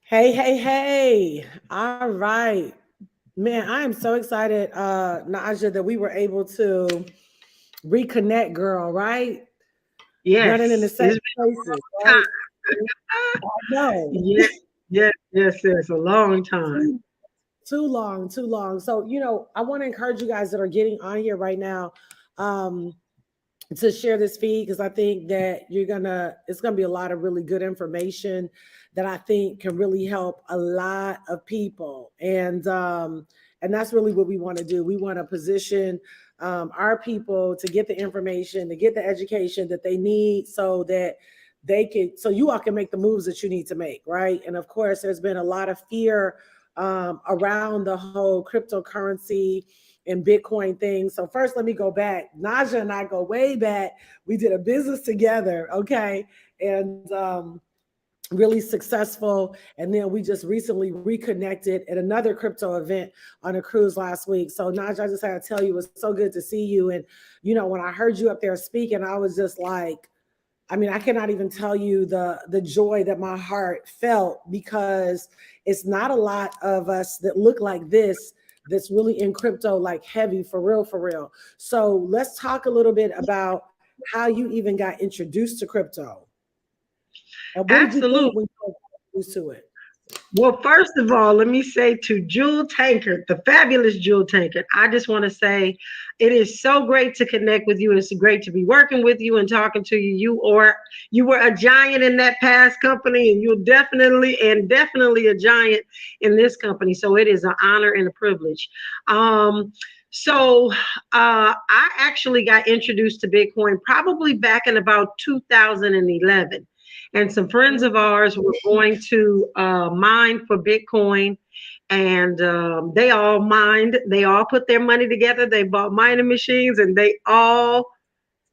Hey, hey, hey. All right. Man, I am so excited, Naja, that we were able to reconnect, girl, right? Running in the Yes, same it's been places, a long right? I time. know. Yes, a long time. Too, too long, too long. So, I want to encourage you guys that are getting on here right now. Um, to share this feed because I think that it's gonna be a lot of really good information that I think can really help a lot of people. And that's really what we want to do. We want to position our people to get the information, to get the education that they need so that so you all can make the moves that you need to make, right? And of course, there's been a lot of fear around the whole cryptocurrency and Bitcoin thing. So first, let me go back. Naja and I go way back. We did a business together, okay, and really successful. And then we just recently reconnected at another crypto event on a cruise last week. So Naja, I just had to tell you, it was so good to see you. And when I heard you up there speaking, I was just like, I mean, I cannot even tell you the joy that my heart felt because it's not a lot of us that look like this that's really in crypto like heavy for real, for real. So let's talk a little bit about how you even got introduced to crypto and what did you think Absolutely. when you got introduced to it? Well, first of all, let me say to Jewel Tankard, the fabulous Jewel Tankard, I just want to say it is so great to connect with you. It's great to be working with you and talking to you. You were a giant in that past company, and you're definitely a giant in this company. So it is an honor and a privilege. Um, so I actually got introduced to Bitcoin probably back in about 2011, and some friends of ours were going to mine for Bitcoin, and they all mined. They all put their money together. They bought mining machines, and they all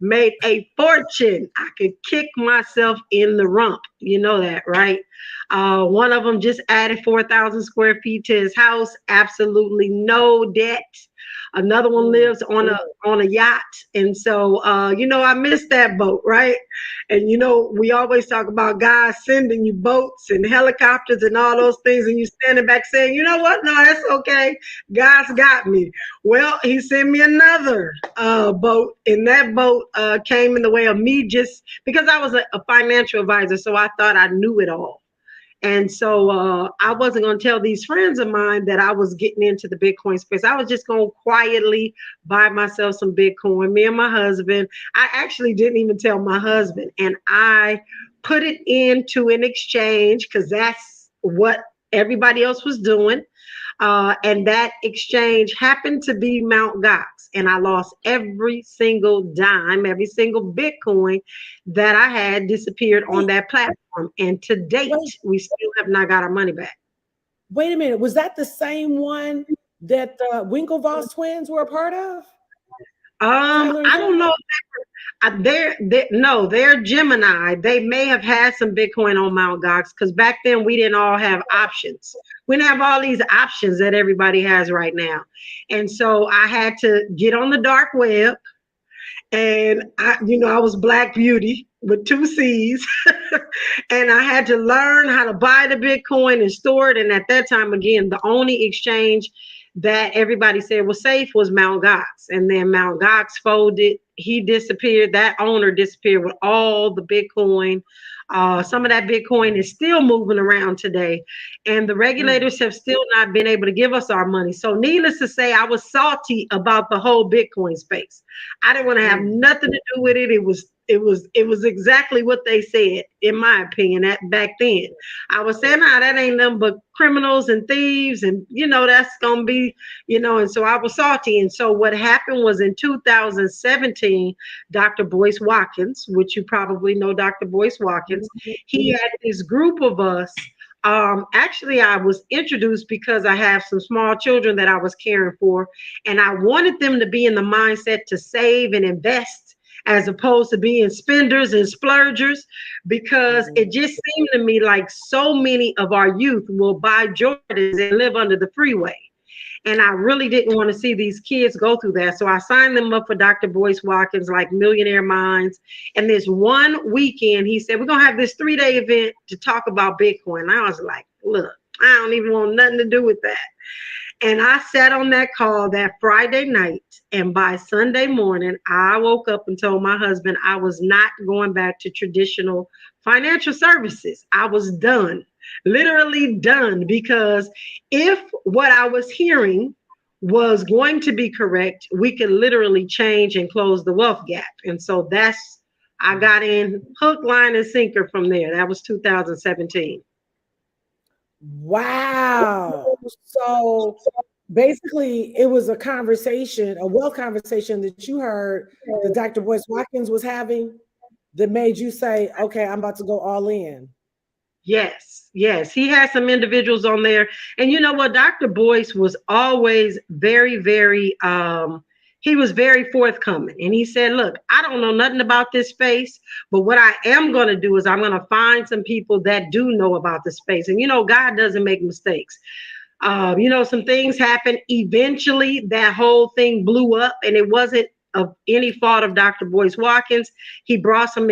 made a fortune. I could kick myself in the rump. You know that, right? One of them just added 4,000 square feet to his house. Absolutely no debt. Another one Mm, lives on a yacht, and so I missed that boat, right? And we always talk about God sending you boats and helicopters and all those things, and you standing back saying, you know what? No, that's okay. God's got me. Well, He sent me another boat, and that boat came in the way of me just because I was a financial advisor, so I thought I knew it all. And so I wasn't going to tell these friends of mine that I was getting into the Bitcoin space. I was just going to quietly buy myself some Bitcoin. Me and my husband, I actually didn't even tell my husband. And I put it into an exchange because that's what everybody else was doing. And that exchange happened to be Mount Gox. And I lost every single dime, every single Bitcoin that I had disappeared on wait, that platform. And to date, wait, we still have not got our money back. wait a minute. Was that the same one that the Winklevoss twins were a part of? Tyler and I Tyler? don't know. No, they're Gemini. They may have had some Bitcoin on Mount Gox because back then we didn't all have options. We didn't have all these options that everybody has right now. And so I had to get on the dark web, and I was Black Beauty with two C's, and I had to learn how to buy the Bitcoin and store it. And at that time, again, the only exchange that everybody said was safe was Mount Gox, and then Mount Gox folded. He disappeared. That owner disappeared with all the Bitcoin. Some of that Bitcoin is still moving around today, and the Mm. regulators have still not been able to give us our money. So, needless to say, I was salty about the whole Bitcoin space. I didn't want to have Mm. nothing to do with it. It was exactly what they said, in my opinion, at back then. I was saying, that ain't nothing but criminals and thieves, and that's gonna be, and so I was salty. And so what happened was in 2017, Dr. Boyce Watkins, which you probably know Dr. Boyce Watkins, he had this group of us. Actually, I was introduced because I have some small children that I was caring for, and I wanted them to be in the mindset to save and invest as opposed to being spenders and splurgers, because Mhm. it just seemed to me like so many of our youth will buy Jordans and live under the freeway. And I really didn't want to see these kids go through that. So I signed them up for Dr. Boyce Watkins, like Millionaire Minds. And this one weekend, he said, we're going to have this 3-day event to talk about Bitcoin. And I was like, look, I don't even want nothing to do with that. And I sat on that call that Friday night. And by Sunday morning, I woke up and told my husband I was not going back to traditional financial services. I was done, literally done, because if what I was hearing was going to be correct, we could literally change and close the wealth gap. And so I got in hook, line, and sinker from there. That was 2017. Wow. So basically, it was a conversation, a wealth conversation that you heard that Dr. Boyce Watkins was having that made you say, okay, I'm about to go all in. Yes, yes. He has some individuals on there. And you know what? Dr. Boyce was always very, very, he was very forthcoming. And he said, look, I don't know nothing about this space, but what I am going to do is I'm going to find some people that do know about the space. And you know, God doesn't make mistakes. Some things happened. Eventually, that whole thing blew up, and it wasn't of any fault of Dr. Boyce Watkins. He brought some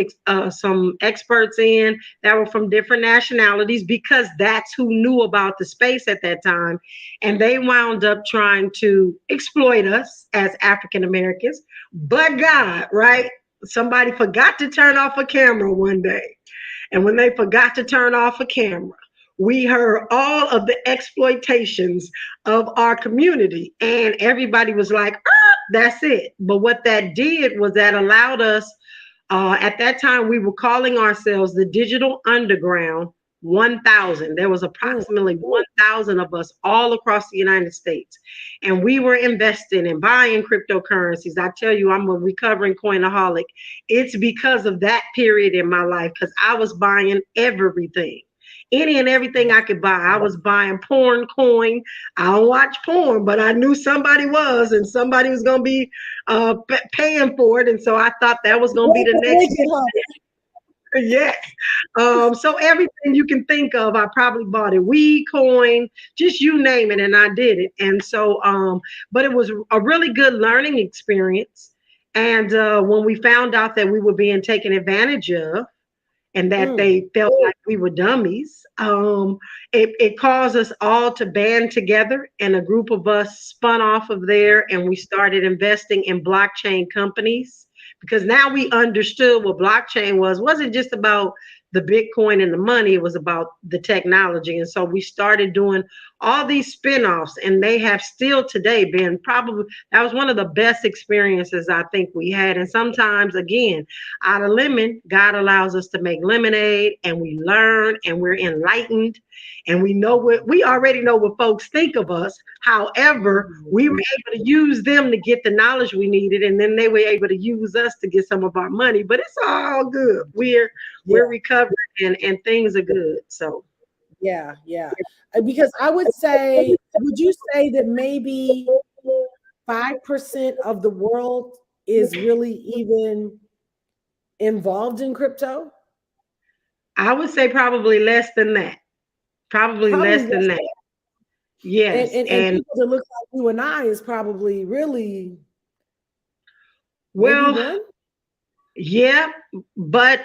experts in that were from different nationalities because that's who knew about the space at that time, and they wound up trying to exploit us as African Americans. But God, right? Somebody forgot to turn off a camera one day, and when they forgot to turn off a camera, we heard all of the exploitations of our community, and everybody was like, that's it. But what that did was that allowed us, at that time, we were calling ourselves the Digital Underground 1,000. There was approximately 1,000 of us all across the United States. And we were investing and buying cryptocurrencies. I tell you, I'm a recovering coinaholic. It's because of that period in my life, because I was buying everything. Any and everything I could buy. I was buying porn coin. I don't watch porn, but I knew somebody was, and somebody was going to be paying for it. And so I thought that was going to be the next. Yes. So everything you can think of, I probably bought it. Weed coin, just you name it, and I did it. And so, but it was a really good learning experience. And when we found out that we were being taken advantage of, and that they felt like we were dummies. It caused us all to band together, and a group of us spun off of there, and we started investing in blockchain companies, because now we understood what blockchain was. It wasn't just about the Bitcoin and the money, it was about the technology. And so we started doing all these spin-offs, and they have still today been probably, that was one of the best experiences I think we had. And sometimes, again, out of lemon, God allows us to make lemonade, and we learn, and we're enlightened, and we already know what folks think of us. However, we were able to use them to get the knowledge we needed, and then they were able to use us to get some of our money. But it's all good. We're recovering, and things are good. So yeah. Because I would say, would you say that maybe 5% of the world is really even involved in crypto? I would say probably less than that. Probably less than that. Yes. And people that look like you and I is probably really well, maybe one. Yeah, but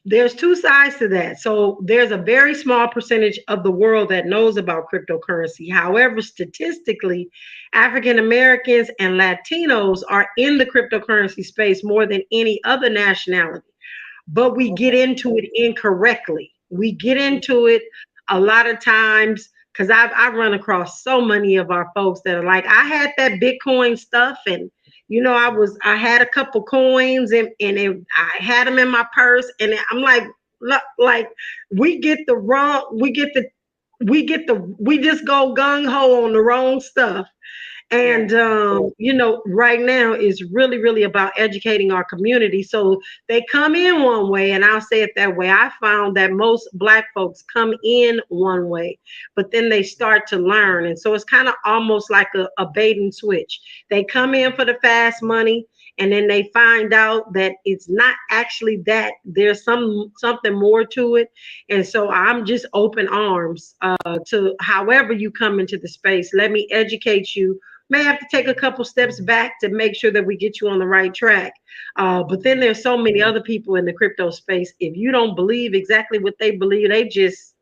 there's two sides to that. So there's a very small percentage of the world that knows about cryptocurrency. However, statistically, African Americans and Latinos are in the cryptocurrency space more than any other nationality. But we get into it incorrectly. We get into it a lot of times because I've run across so many of our folks that are like, I had that Bitcoin stuff, and I had a couple coins, and I had them in my purse, and I'm like, look, like we just go gung ho on the wrong stuff. And, right now is really, really about educating our community. So they come in one way, and I'll say it that way. I found that most Black folks come in one way, but then they start to learn. And so it's kind of almost like a bait and switch. They come in for the fast money, and then they find out that it's not actually that. There's something more to it. And so I'm just open arms to however you come into the space. Let me educate you. May have to take a couple steps back to make sure that we get you on the right track. But then there's so many other people in the crypto space. If you don't believe exactly what they believe, they just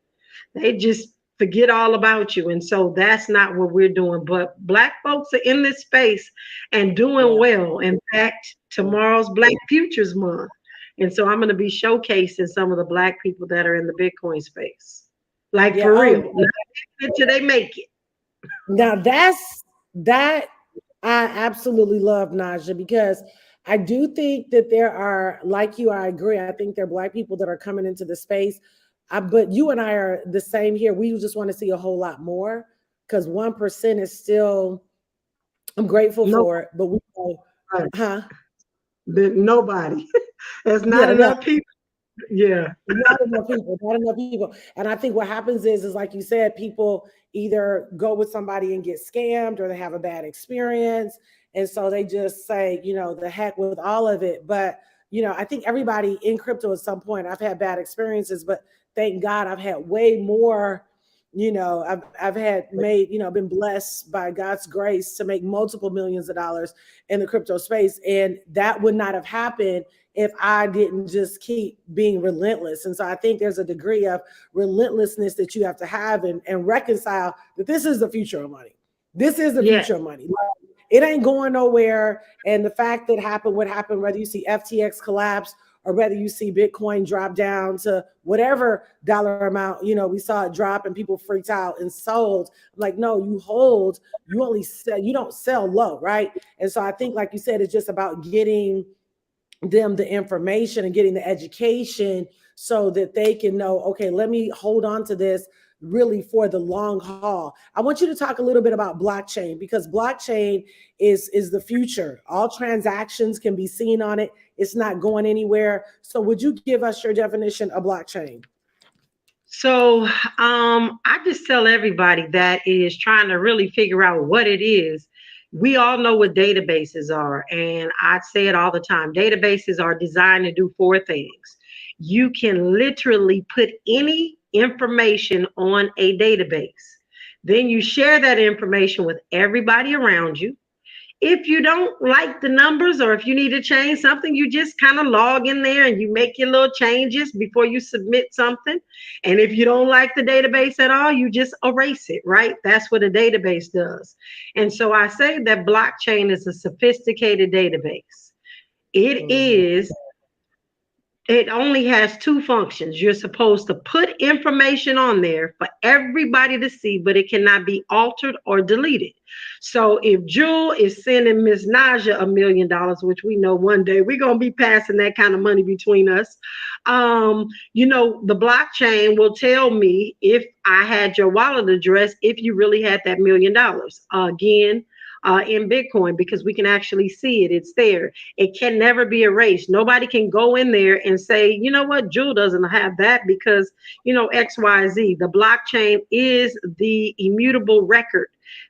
forget all about you. And so that's not what we're doing. But Black folks are in this space and doing Yeah. well. In fact, tomorrow's Black Futures Month. And so I'm going to be showcasing some of the Black people that are in the Bitcoin space. Like Yeah. for Oh, real. Not until they make it. now that I absolutely love, Naja, because I do think that there are, like you, I agree. I think there are Black people that are coming into the space. But you and I are the same here. We just want to see a whole lot more because 1% is still, I'm grateful No, for it. But we know, huh? nobody. There's not Yeah, no. enough people. Yeah. Not enough people, not enough people. And I think what happens is like you said, people either go with somebody and get scammed or they have a bad experience. And so they just say, the heck with all of it. But, I think everybody in crypto at some point, I've had bad experiences, but thank God I've had way more, I've had made, been blessed by God's grace to make multiple millions of dollars in the crypto space. And that would not have happened if I didn't just keep being relentless. And so I think there's a degree of relentlessness that you have to have and reconcile that this is the future of money. This is the Yes. future of money. It ain't going nowhere. And the fact that what happened, whether you see FTX collapse or whether you see Bitcoin drop down to whatever dollar amount, we saw it drop and people freaked out and sold. I'm like, no, you hold, you only sell, you don't sell low, right? And so I think, like you said, it's just about getting them the information and getting the education so that they can know, okay, let me hold on to this really for the long haul. I want you to talk a little bit about blockchain because blockchain is the future. All transactions can be seen on it. It's not going anywhere. So would you give us your definition of blockchain? So I just tell everybody that is trying to really figure out what it is. We all know what databases are, and I say it all the time. Databases are designed to do four things. You can literally put any information on a database. Then you share that information with everybody around you. If you don't like the numbers or if you need to change something, you just kind of log in there and you make your little changes before you submit something. And if you don't like the database at all, you just erase it, right? That's what a database does. And so I say that blockchain is a sophisticated database. It Mhm. is it only has two functions. You're supposed to put information on there for everybody to see, but it cannot be altered or deleted. So if Jewel is sending Miss Naja $1 million, which we know one day we're gonna be passing that kind of money between us, the blockchain will tell me if I had your wallet address, if you really had that $1 million. Again, in Bitcoin, because we can actually see it. It's there. It can never be erased. Nobody can go in there and say, you know what, Jewel doesn't have that because, XYZ. The blockchain is the immutable record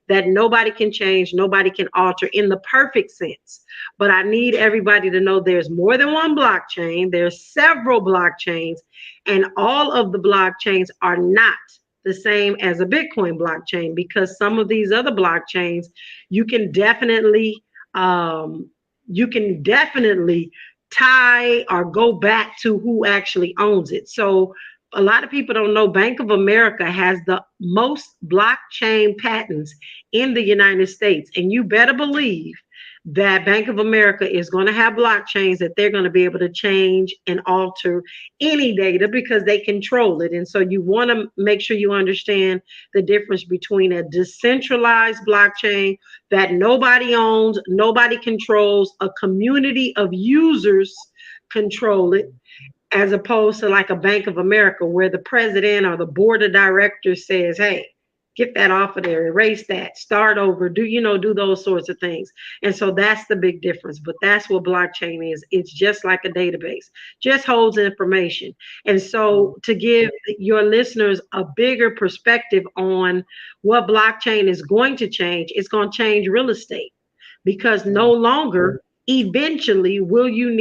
that nobody can change, nobody can alter in the perfect sense. But I need everybody to know there's more than one blockchain, there's several blockchains, and all of the blockchains are not the same as a Bitcoin blockchain because some of these other blockchains you can definitely um, you can definitely tie or go back to who actually owns it. So a lot of people don't know Bank of America has the most blockchain patents in the United States, and you better believe that Bank of America is going to have blockchains that they're going to be able to change and alter any data because they control it. And so you want to make sure you understand the difference between a decentralized blockchain that nobody owns, nobody controls, a community of users control it, as opposed to like a Bank of America where the president or the board of directors says, hey, get that off of there, erase that, start over, do those sorts of things. And so that's the big difference. But that's what blockchain is. It's just like a database, just holds information. And so to give your listeners a bigger perspective on what blockchain is going to change, it's going to change real estate because no longer eventually will you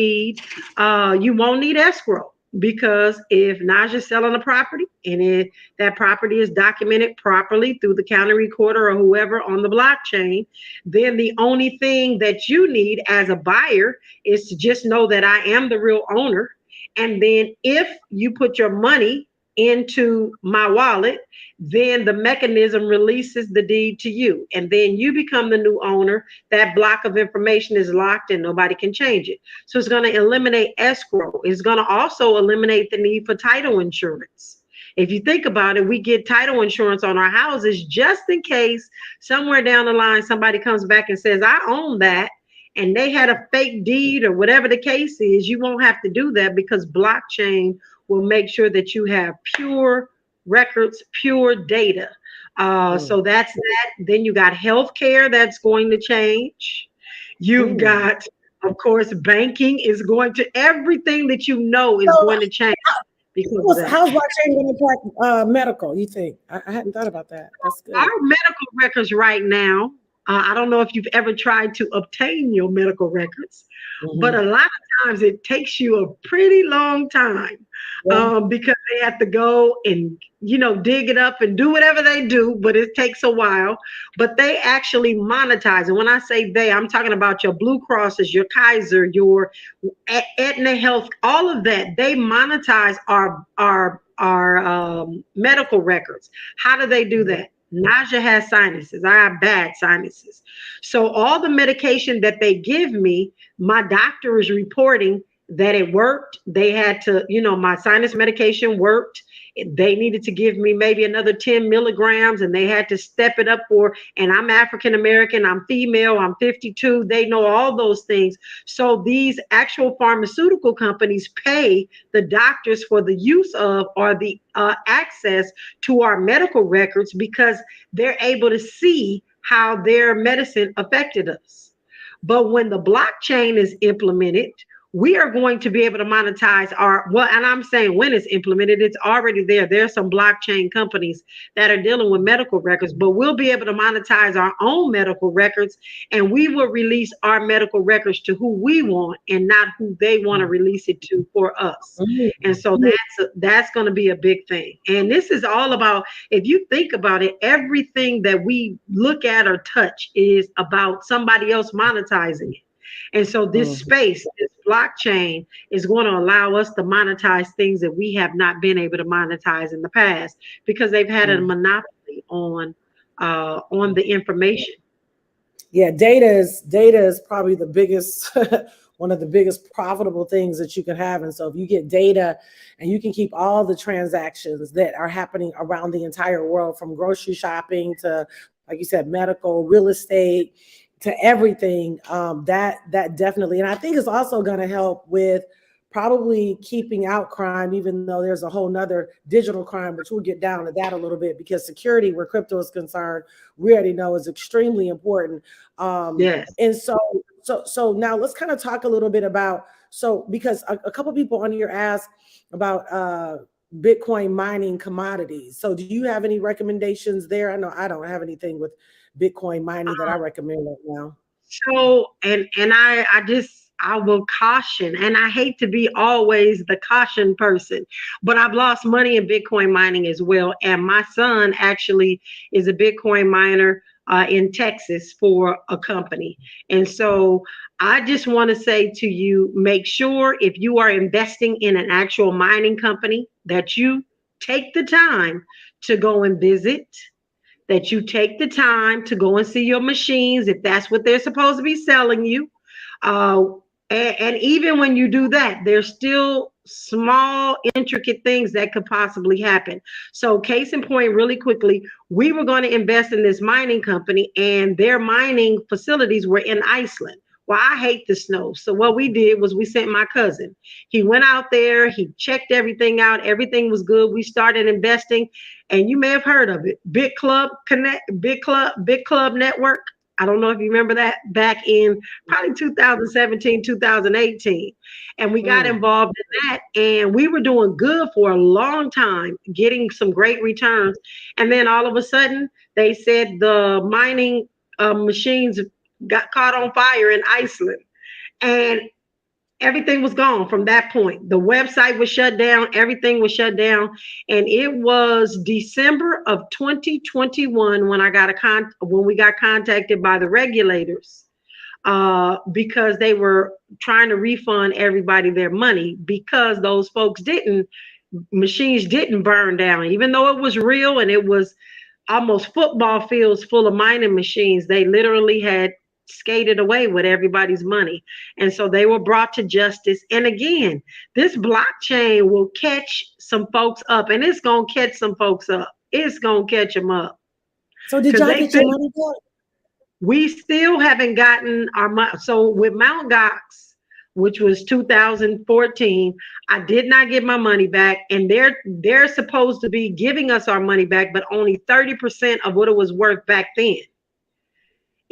won't need escrow because if Naja's selling a property and that property is documented properly through the county recorder or whoever on the blockchain, then the only thing that you need as a buyer is to just know that I am the real owner. And then if you put your money into my wallet, then the mechanism releases the deed to you. And then you become the new owner. That block of information is locked and nobody can change it. So it's going to eliminate escrow. It's going to also eliminate the need for title insurance. If you think about it, we get title insurance on our houses just in case somewhere down the line somebody comes back and says, I own that, and they had a fake deed or whatever the case is. You won't have to do that because blockchain will make sure that you have pure records, pure data. So that's that. Then you got healthcare that's going to change. You've Ooh. got, of course, banking is going to, everything that you know is So going to change because of that. how's blockchain going to impact medical? You think? I hadn't thought about that. That's good. Our medical records right now, I don't know if you've ever tried to obtain your medical records, but a Hmm. lot of times it takes you a pretty long time Yeah. because they have to go and dig it up and do whatever they do, but it takes a while. But they actually monetize, and when I say they, I'm talking about your Blue Crosses, your Kaiser, your Aetna Health, all of that. They monetize our medical records. How do they do that? Naja has sinuses. I have bad sinuses. So all the medication that they give me, my doctor is reporting that it worked. They had to, my sinus medication worked. They needed to give me maybe another 10 milligrams and they had to step it up and I'm African American, I'm female, I'm 52. They know all those things. So these actual pharmaceutical companies pay the doctors for the use of or the access to our medical records because they're able to see how their medicine affected us. But when the blockchain is implemented, we are going to be able to monetize and I'm saying when it's implemented, it's already there. There's some blockchain companies that are dealing with medical records, but we'll be able to monetize our own medical records and we will release our medical records to who we want and not who they want to release it to for us. And so that's going to be a big thing. And this is all about, if you think about it, everything that we look at or touch is about somebody else monetizing it. And so this Mhm. space, this blockchain is going to allow us to monetize things that we have not been able to monetize in the past because they've had a Mhm. monopoly on the information. Yeah, data is probably the biggest one of the biggest profitable things that you can have. And so if you get data and you can keep all the transactions that are happening around the entire world, from grocery shopping to, like you said, medical, real estate, to everything, that definitely, and I think it's also going to help with probably keeping out crime, even though there's a whole nother digital crime, which we'll get down to that a little bit, because security, where crypto is concerned, we already know is extremely important. Yes. And so now let's kind of talk a little bit about, so because a couple people on here asked about Bitcoin mining commodities. So do you have any recommendations there? I know I don't have anything with Bitcoin mining that I recommend right now. So and I will caution, and I hate to be always the caution person, but I've lost money in Bitcoin mining as well. And my son actually is a Bitcoin miner in Texas for a company. And so I just want to say to you, make sure if you are investing in an actual mining company that you take the time to go and visit, that you take the time to go and see your machines if that's what they're supposed to be selling you. Uh, and even when you do that, there's still small, intricate things that could possibly happen. So, case in point, really quickly, we were going to invest in this mining company, and their mining facilities were in Iceland. Well, I hate the snow. So, what we did was we sent my cousin. He went out there, he checked everything out, everything was good. We started investing, and you may have heard of it, Big Club Network. I don't know if you remember that back in probably 2017, 2018. And we got Mm. involved in that and we were doing good for a long time, getting some great returns. And then all of a sudden, they said the mining machines got caught on fire in Iceland. And everything was gone from that point. The website was shut down, everything was shut down, and it was December of 2021 when when we got contacted by the regulators because they were trying to refund everybody their money because those folks didn't machines didn't burn down, even though it was real and it was almost football fields full of mining machines. They literally had skated away with everybody's money. And so they were brought to justice. And again, this blockchain will catch some folks up, and it's going to catch some folks up. It's going to catch them up So did because y'all they get your think money back? we still haven't gotten our money. So with Mount Gox, which was 2014, I did not get my money back, and they're supposed to be giving us our money back, but only 30% of what it was worth back then.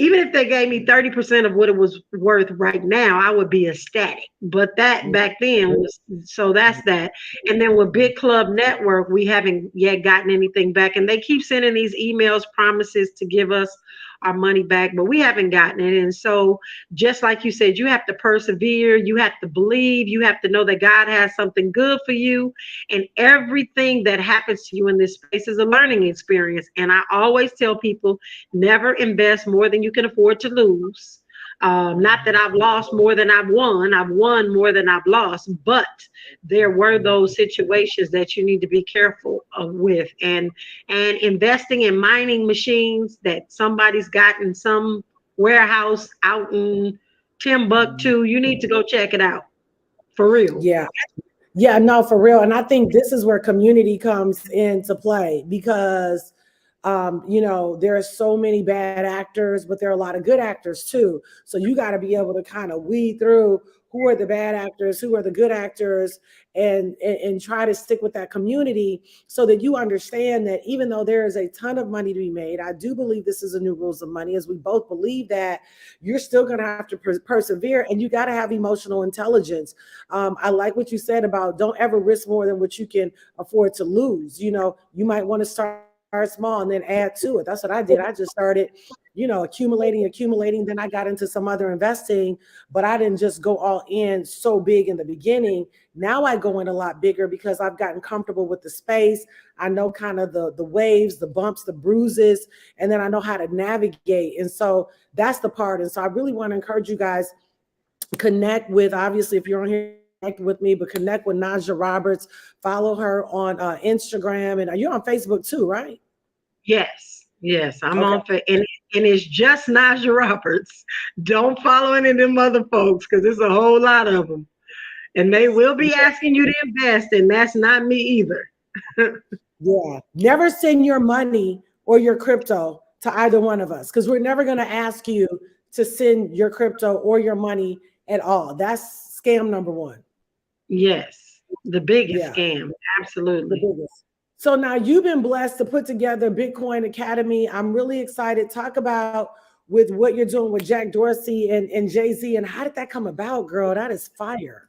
Even if they gave me 30% of what it was worth right now, I would be ecstatic. But that back then was, so that's that. And then with Big Club Network, we haven't yet gotten anything back. And they keep sending these emails, promises to give us our money back, but we haven't gotten it. And so, just like you said, you have to persevere, you have to believe, you have to know that God has something good for you. And everything that happens to you in this space is a learning experience. And I always tell people, never invest more than you can afford to lose. Not that I've lost more than I've won more than I've lost, but there were those situations that you need to be careful of with. And investing in mining machines that somebody's got in some warehouse out in Timbuktu, you need to go check it out for real. Yeah. Yeah, no, for real. And I think this is where community comes into play because, there are so many bad actors, but there are a lot of good actors too. So you got to be able to kind of weed through who are the bad actors, who are the good actors, and try to stick with that community so that you understand that even though there is a ton of money to be made, I do believe this is a new rules of money, as we both believe that you're still going to have to persevere and you got to have emotional intelligence. I like what you said about don't ever risk more than what you can afford to lose. You might want to start small and then add to it. That's what I did. I just started, accumulating. Then I got into some other investing, but I didn't just go all in so big in the beginning. Now I go in a lot bigger because I've gotten comfortable with the space. I know kind of the waves, the bumps, the bruises, and then I know how to navigate. And so that's the part. And so I really want to encourage you guys, connect with, obviously, if you're on here, connect with me, but connect with Naja Roberts. Follow her on Instagram, and you're on Facebook too, right? Yes, I'm Okay. on for, and it's just Naja Roberts. Don't follow any of them other folks because there's a whole lot of them, and they will be asking you to invest, and that's not me either. Yeah. Never send your money or your crypto to either one of us because we're never going to ask you to send your crypto or your money at all. That's scam number one. Yes, the biggest Yeah. scam, The absolutely. biggest. So now you've been blessed to put together Bitcoin Academy. I'm really excited. Talk about with what you're doing with Jack Dorsey and Jay-Z, and how did that come about, girl? That is fire.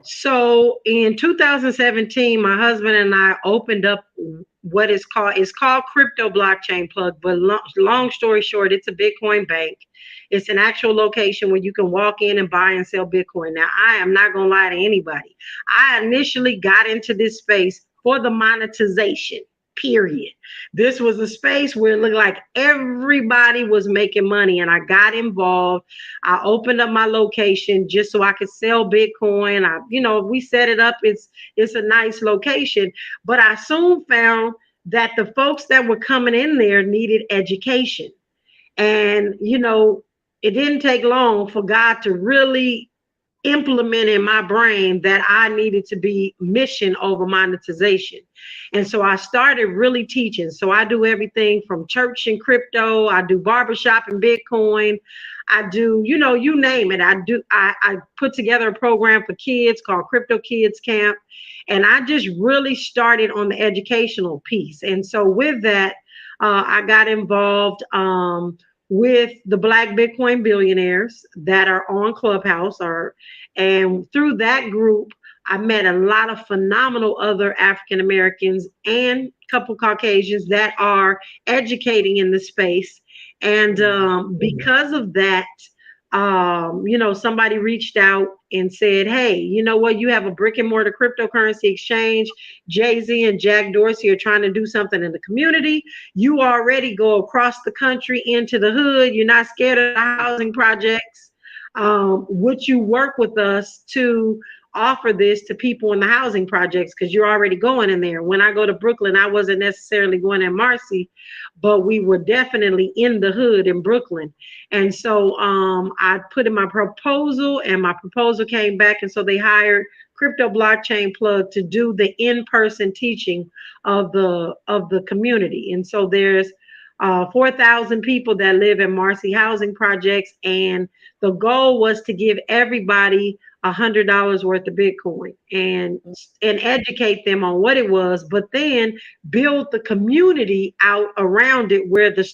So in 2017, my husband and I opened up what is called, it's called Crypto Blockchain Plug, but long story short, it's a Bitcoin bank. It's an actual location where you can walk in and buy and sell Bitcoin. Now, I am not going to lie to anybody. I initially got into this space for the monetization, period. This was a space where it looked like everybody was making money, and I got involved. I opened up my location just so I could sell Bitcoin. We set it up. It's a nice location, but I soon found that the folks that were coming in there needed education. And it didn't take long for God to really implement in my brain that I needed to be mission over monetization. And so I started really teaching. So I do everything from church and crypto, I do barbershop and Bitcoin. I do, you name it. I put together a program for kids called Crypto Kids Camp. And I just really started on the educational piece. And so with that, I got involved with the Black Bitcoin billionaires that are on Clubhouse, and through that group, I met a lot of phenomenal other African Americans and a couple Caucasians that are educating in the space. And because of that, somebody reached out and said, "Hey, you know what? You have a brick and mortar cryptocurrency exchange. Jay-Z and Jack Dorsey are trying to do something in the community. You already go across the country into the hood. You're not scared of the housing projects. Would you work with us to offer this to people in the housing projects because you're already going in there. When I go to Brooklyn, I wasn't necessarily going in Marcy, but we were definitely in the hood in Brooklyn. And so I put in my proposal, and my proposal came back, and so they hired Crypto Blockchain Plug to do the in-person teaching of the community. And so there's 4,000 people that live in Marcy housing projects, and the goal was to give everybody $100 worth of Bitcoin and educate them on what it was, but then build the community out around it, where the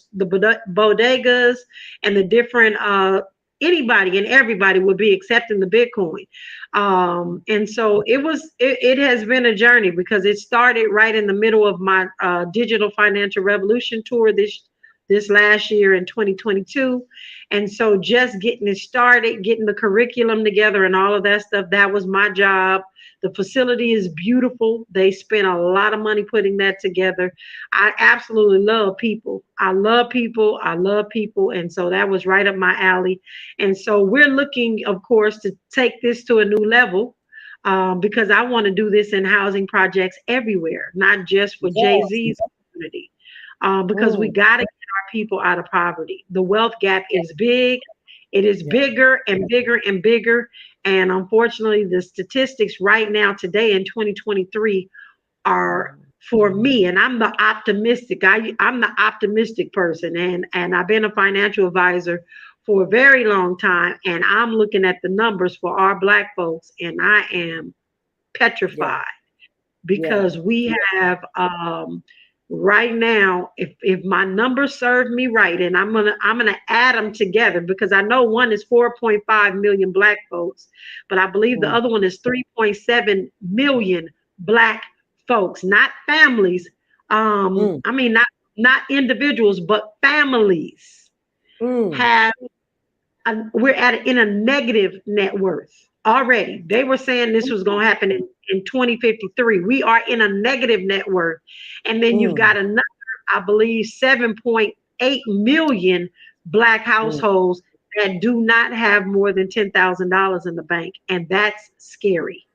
bodegas and the different anybody and everybody would be accepting the Bitcoin. And so it has been a journey, because it started right in the middle of my digital financial revolution tour this last year in 2022. And so just getting it started, getting the curriculum together and all of that stuff, that was my job. The facility is beautiful. They spent a lot of money putting that together. I absolutely love people. I love people. I love people. And so that was right up my alley. And so we're looking, of course, to take this to a new level, because I want to do this in housing projects everywhere, not just for Jay-Z's community, because we got to get our people out of poverty. The wealth gap is big. It is bigger and bigger and bigger. And unfortunately, the statistics right now, today in 2023, are for me, and I'm the optimistic. I'm the optimistic person, and I've been a financial advisor for a very long time, and I'm looking at the numbers for our Black folks, and I am petrified, because we have right now, if my numbers serve me right, and I'm gonna add them together, because I know one is 4.5 million Black folks, but I believe the other one is 3.7 million Black folks, not families. I mean, not individuals, but families have. We're in a negative net worth already. They were saying this was going to happen in 2053. We are in a negative net worth. And then you've got another, I believe, 7.8 million Black households that do not have more than $10,000 in the bank. And that's scary,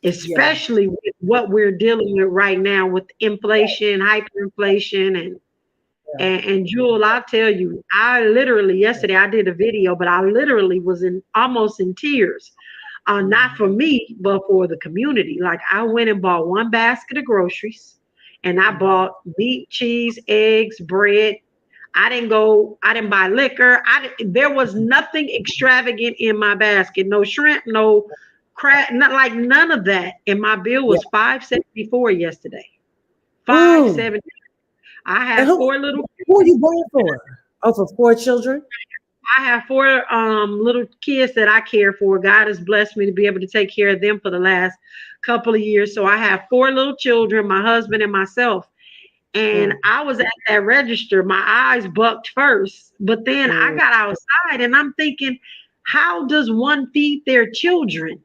especially with what we're dealing with right now with inflation, hyperinflation, and Jewel, I'll tell you, I literally, yesterday I did a video, but I literally was almost in tears. Not for me, but for the community. Like, I went and bought one basket of groceries, and I bought meat, cheese, eggs, bread. I didn't buy liquor. There was nothing extravagant in my basket. No shrimp, no crab, none of that. And my bill was $574 yesterday. $570. I have four little. Who are you going for? Oh, for 4 children? I have 4 little kids that I care for. God has blessed me to be able to take care of them for the last couple of years. So I have 4 little children, my husband and myself. And I was at that register. My eyes bucked first, but then I got outside and I'm thinking, how does one feed their children?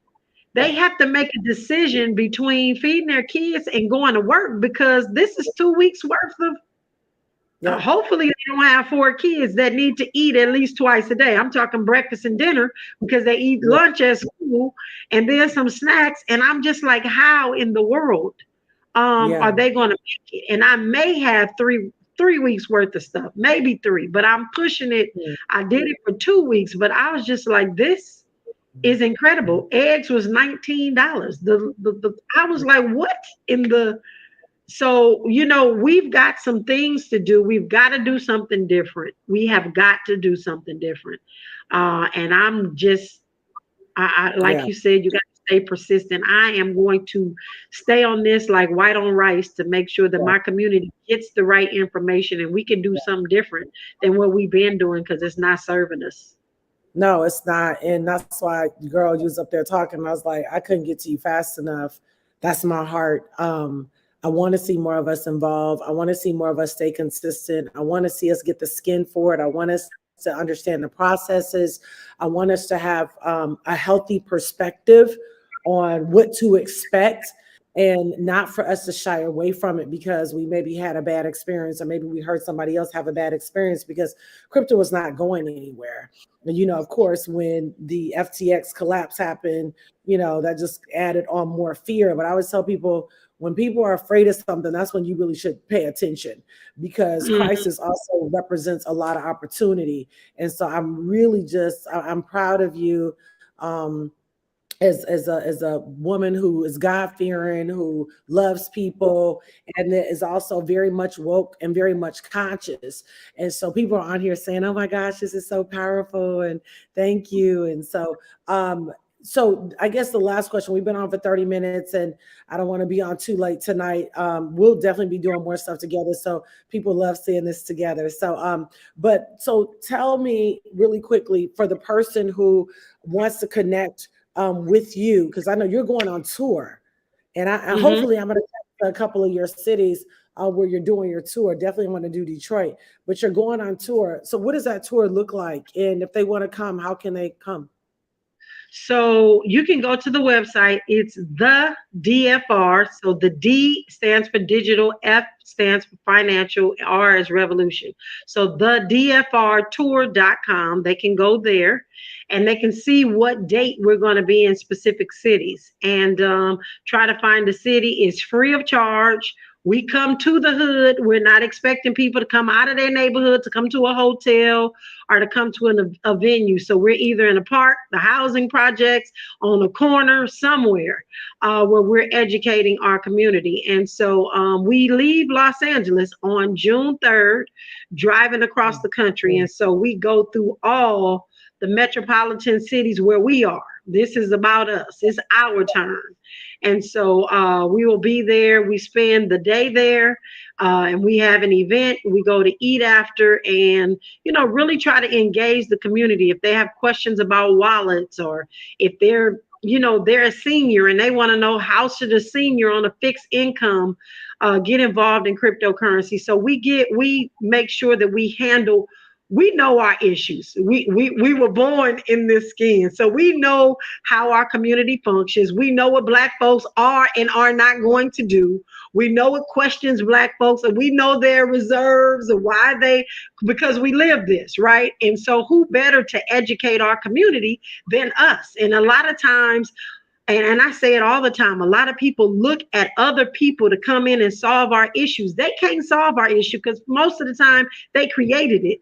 They have to make a decision between feeding their kids and going to work, because this is 2 weeks worth of. Hopefully they don't have 4 kids that need to eat at least twice a day. I'm talking breakfast and dinner, because they eat lunch at school and then some snacks. And I'm just like, how in the world are they going to make it? And I may have three weeks worth of stuff, maybe 3, but I'm pushing it. I did it for 2 weeks, but I was just like, this is incredible. Eggs was $19. I was like, what in the. So, we've got some things to do. We've got to do something different. We have got to do something different. And I'm just, like you said, you got to stay persistent. I am going to stay on this like white on rice to make sure that my community gets the right information, and we can do something different than what we've been doing, because it's not serving us. No, it's not. And that's why, girl, you was up there talking. I was like, I couldn't get to you fast enough. That's my heart. I want to see more of us involved. I want to see more of us stay consistent. I want to see us get the skin for it. I want us to understand the processes. I want us to have a healthy perspective on what to expect. and not for us to shy away from it because we maybe had a bad experience, or maybe we heard somebody else have a bad experience, because crypto is not going anywhere. And of course, when the FTX collapse happened, that just added on more fear. But I always tell people, when people are afraid of something, that's when you really should pay attention, because Mhm. crisis also represents a lot of opportunity. And so I'm really I'm proud of you. As a woman who is God fearing, who loves people, and that is also very much woke and very much conscious. And so people are on here saying, "Oh my gosh, this is so powerful," and thank you. And so I guess the last question, we've been on for 30 minutes and I don't want to be on too late tonight. We'll definitely be doing more stuff together. So people love seeing this together. So tell me really quickly, for the person who wants to connect with you, because I know you're going on tour, and I Mhm. hopefully I'm going to a couple of your cities where you're doing your tour. Definitely want to do Detroit, but you're going on tour. So what does that tour look like? And if they want to come, how can they come? So you can go to the website. It's the DFR. So the D stands for digital, F stands for financial, R is revolution. So the DFRtour.com. They can go there and they can see what date we're going to be in specific cities, and try to find the city. It's free of charge. We come to the hood. We're not expecting people to come out of their neighborhood to come to a hotel or to come to a venue. So we're either in a park, the housing projects, on a corner, somewhere where we're educating our community. And so we leave Los Angeles on June 3rd, driving across the country. And so we go through all the metropolitan cities where we are. This is about us. It's our turn. And so we will be there. We spend the day there, and we have an event. We go to eat after, and really try to engage the community. If they have questions about wallets, or if they're a senior and they want to know how should a senior on a fixed income get involved in cryptocurrency. So we make sure that we know our issues. We were born in this skin. So we know how our community functions. We know what Black folks are and are not going to do. We know what questions Black folks, and we know their reserves and why because we live this, right? And so who better to educate our community than us? And a lot of times, and I say it all the time, a lot of people look at other people to come in and solve our issues. They can't solve our issue because most of the time they created it.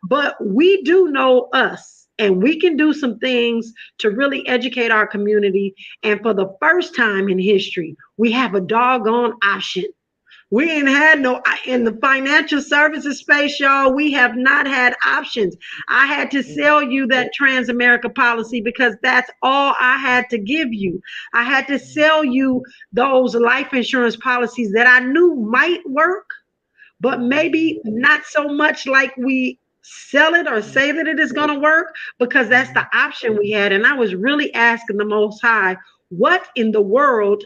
But we do know us, and we can do some things to really educate our community. And for the first time in history, we have a doggone option. We ain't had no in the financial services space, y'all. We have not had options. I had to sell you that Transamerica policy because that's all I had to give you. I had to sell you those life insurance policies that I knew might work, but maybe not so much like we sell it or say that it is going to work, because that's the option we had. And I was really asking the Most High, what in the world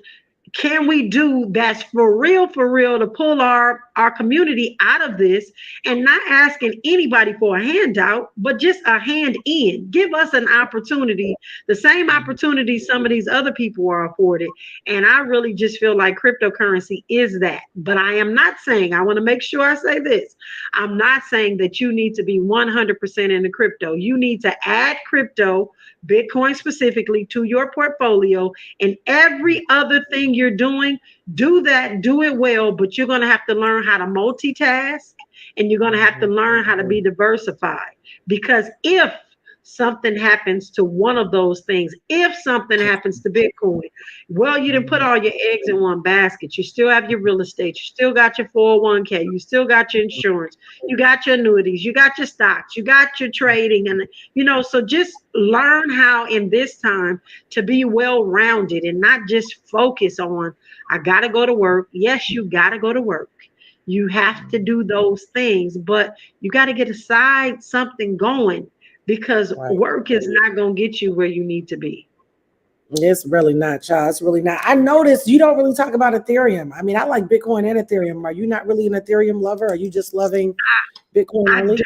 can we do that's for real to pull our community out of this, and not asking anybody for a handout, but just a hand in. Give us an opportunity, the same opportunity some of these other people are afforded. And I really just feel like cryptocurrency is that. But I am not saying, I want to make sure I say this, I'm not saying that you need to be 100% into crypto. You need to add crypto, Bitcoin specifically, to your portfolio, and every other thing you're doing, do that, do it well, but you're going to have to learn how to multitask, and you're going to have to learn how to be diversified. Because if something happens to one of those things, if something happens to Bitcoin, well, you didn't put all your eggs in one basket. You still have your real estate, you still got your 401k, you still got your insurance, you got your annuities, you got your stocks, you got your trading. And so just learn how in this time to be well rounded, and not just focus on, I got to go to work. Yes, you got to go to work. You have to do those things, but you got to get aside something going, because Right. work is not going to get you where you need to be. It's really not, child. It's really not. I noticed you don't really talk about Ethereum. I mean, I like Bitcoin and Ethereum. Are you not really an Ethereum lover? Are you just loving Bitcoin I only?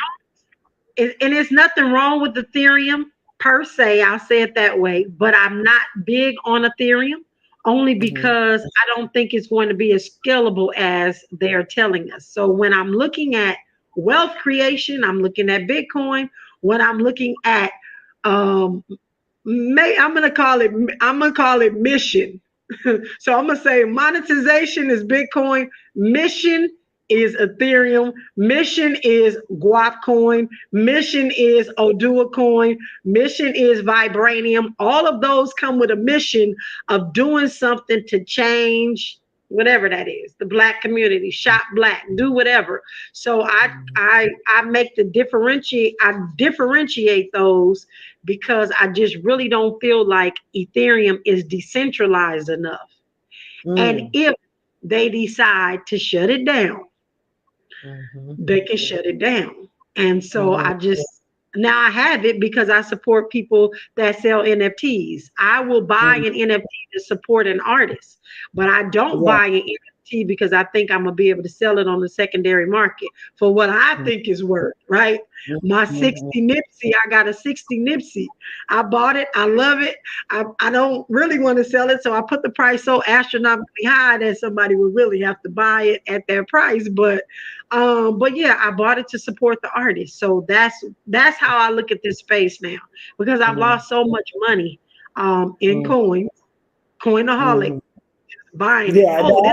And there's nothing wrong with Ethereum per se. I'll say it that way, but I'm not big on Ethereum only Mhm. because I don't think it's going to be as scalable as they're telling us. So when I'm looking at wealth creation, I'm looking at Bitcoin. When I'm looking at um, I'm gonna call it mission. So I'm gonna say monetization is Bitcoin, mission is Ethereum, mission is Guap coin, mission is Odua coin, mission is Vibranium. All of those come with a mission of doing something to change whatever that is, the black community, shop black, do whatever. So I make the differentiate those because I just really don't feel like Ethereum is decentralized enough. And Mm. if they decide to shut it down, Mhm. they can shut it down. And so Mhm. I just now I have it because I support people that sell NFTs. I will buy Mhm. an NFT to support an artist, but I don't Yeah. buy an NFT because I think I'm gonna be able to sell it on the secondary market for what I Mhm. think is worth, right? My Mhm. 60 Nipsey, I got a 60 Nipsey. I bought it, I love it. I don't really want to sell it, so I put the price so astronomically high that somebody would really have to buy it at their price. But yeah, I bought it to support the artist. So that's how I look at this space now because I've Mhm. lost so much money in Mhm. coins, coinaholic, Mhm. buying it. Yeah. Oh,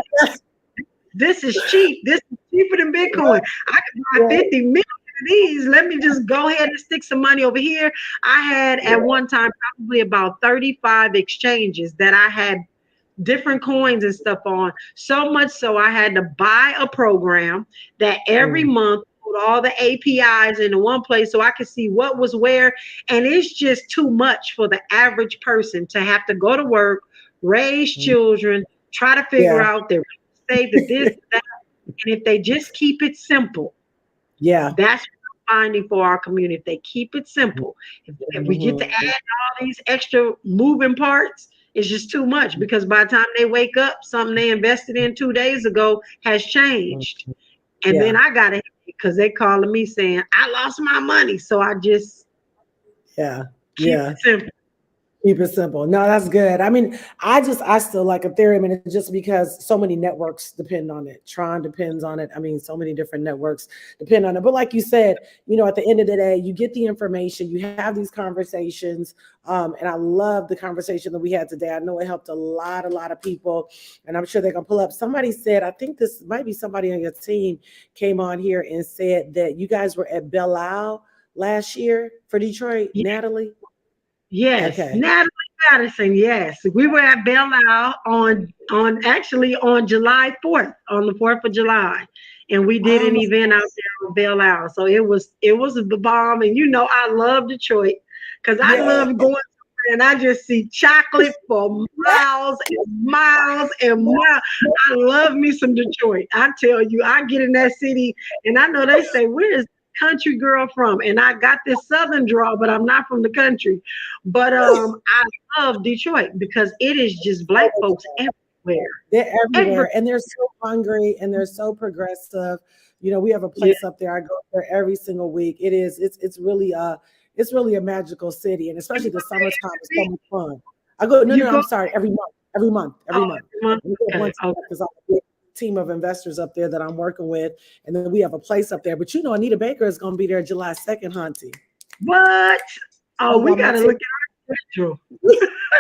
this is cheap. This is cheaper than Bitcoin. I could buy Right. 50 million of these. Let me just go ahead and stick some money over here. I had Yeah. at one time probably about 35 exchanges that I had different coins and stuff on. So much so I had to buy a program that every Mm. month put all the APIs into one place so I could see what was where. And it's just too much for the average person to have to go to work, raise Mhm. children, try to figure Yeah. out their estate, the this, that. And if they just keep it simple, Yeah. that's what I'm finding for our community. If they keep it simple, if we get to Mhm. add all these extra moving parts, it's just too much because by the time they wake up, something they invested in 2 days ago has Mhm. changed. And then Yeah. I got it because they calling me saying, I lost my money. So I just Yeah. keep Yeah. it simple. Keep it simple. No, that's good. I mean, I still like Ethereum, and it's just because so many networks depend on it. Tron depends on it. I mean, so many different networks depend on it. But like you said, at the end of the day, you get the information, you have these conversations, and I love the conversation that we had today. I know it helped a lot of people, and I'm sure they're gonna pull up. Somebody said, I think this might be somebody on your team came on here and said that you guys were at Belle Isle last year for Detroit, Natalie. Yes, Okay. Natalie Madison. Yes, we were at Belle Isle on actually on July 4th, on the 4th of July, and we did an Oh, event out there on Belle Isle. So it was the bomb, and I love Detroit because I yeah. love going somewhere and I just see chocolate for miles and miles and miles. I love me some Detroit. I tell you, I get in that city, and I know they say, "Where is country girl from?" And I got this southern draw, but I'm not from the country. But I love Detroit because it is just black folks everywhere. They're Every everywhere and they're so hungry and they're so progressive. We have a yeah, place up there. I go up there every single week. It's really a magical city. And you especially the go there summertime is every so week. much fun. I go, no, You no, go I'm sorry, every month, every month, oh every month. every month. We go Okay, once okay. because I have a team of investors up there that I'm working with. And then we have a place up there. But Anita Baker is gonna be there July 2nd, Hunty. What? Oh, I we got my gotta look ticket. at our schedule.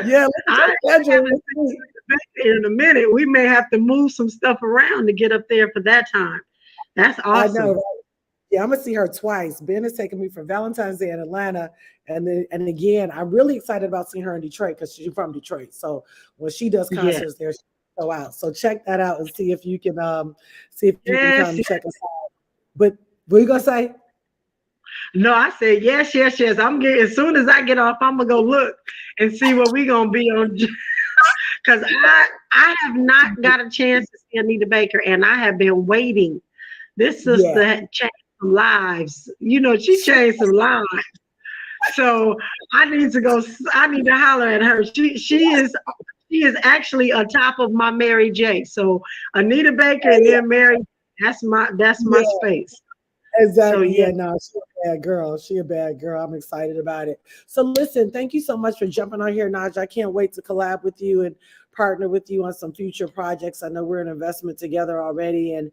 Yeah, look at I your haven't schedule. seen you back there in a minute. We may have to move some stuff around to get up there for that time. That's I know, awesome. right? Yeah, I'm gonna see her twice. Ben is taking me for Valentine's Day in Atlanta, and again, I'm really excited about seeing her in Detroit because she's from Detroit. So when she does Yeah. concerts there, she go out. So check that out and see if you can Yes, come yes. check us out. But what you gonna say? No, I said yes, yes, yes. I'm getting as soon as I get off, I'm gonna go look and see what we gonna be on. Because I have not got a chance to see Anita Baker, and I have been waiting. This Yeah, sister had changed some lives. She changed some lives. So I need to go. I need to holler at her. She is actually on top of my Mary J. So Anita Baker and then Mary. That's my yeah, space. So exactly. yeah, Yeah, no. bad girl. She a bad girl. I'm excited about it. So listen, thank you so much for jumping on here, Naja. I can't wait to collab with you and partner with you on some future projects. I know we're in investment together already, and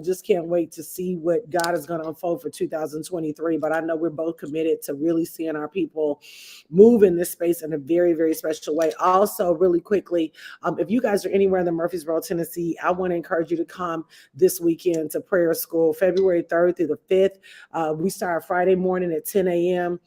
just can't wait to see what God is going to unfold for 2023. But I know we're both committed to really seeing our people move in this space in a very, very special way. Also, really quickly, if you guys are anywhere in the Murfreesboro, Tennessee, I want to encourage you to come this weekend to prayer school, February 3rd through the 5th. We start Friday morning at 10 a.m.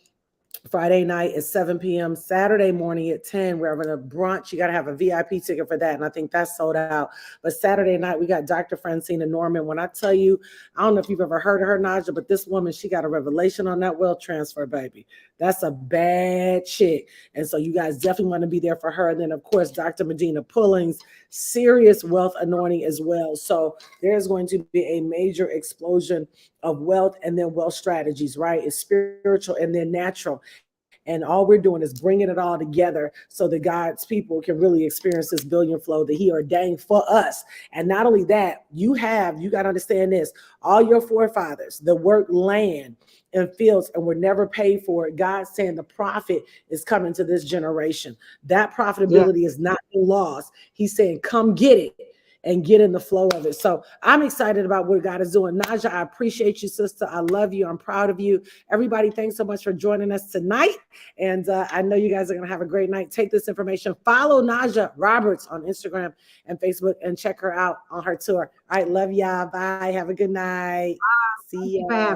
Friday night at 7 p.m. Saturday morning at 10. We're having a brunch. You got to have a VIP ticket for that. And I think that's sold out. But Saturday night, we got Dr. Francina Norman. When I tell you, I don't know if you've ever heard of her, Naja, but this woman, she got a revelation on that wealth transfer, baby. That's a bad chick. And so you guys definitely want to be there for her. And then, of course, Dr. Medina Pullings, serious wealth anointing as well. So there's going to be a major explosion of wealth and then wealth strategies, right? It's spiritual and then natural. And all we're doing is bringing it all together so that God's people can really experience this billion flow that he ordained for us. And not only that, you got to understand this, all your forefathers, the work land and fields and were never paid for it. God's saying the profit is coming to this generation. That profitability is not lost. He's saying, come get it and get in the flow of it. So I'm excited about what God is doing. Naja, I appreciate you, sister. I love you. I'm proud of you. Everybody, thanks so much for joining us tonight. And I know you guys are going to have a great night. Take this information. Follow Naja Roberts on Instagram and Facebook and check her out on her tour. All right. Love y'all. Bye. Have a good night. See ya.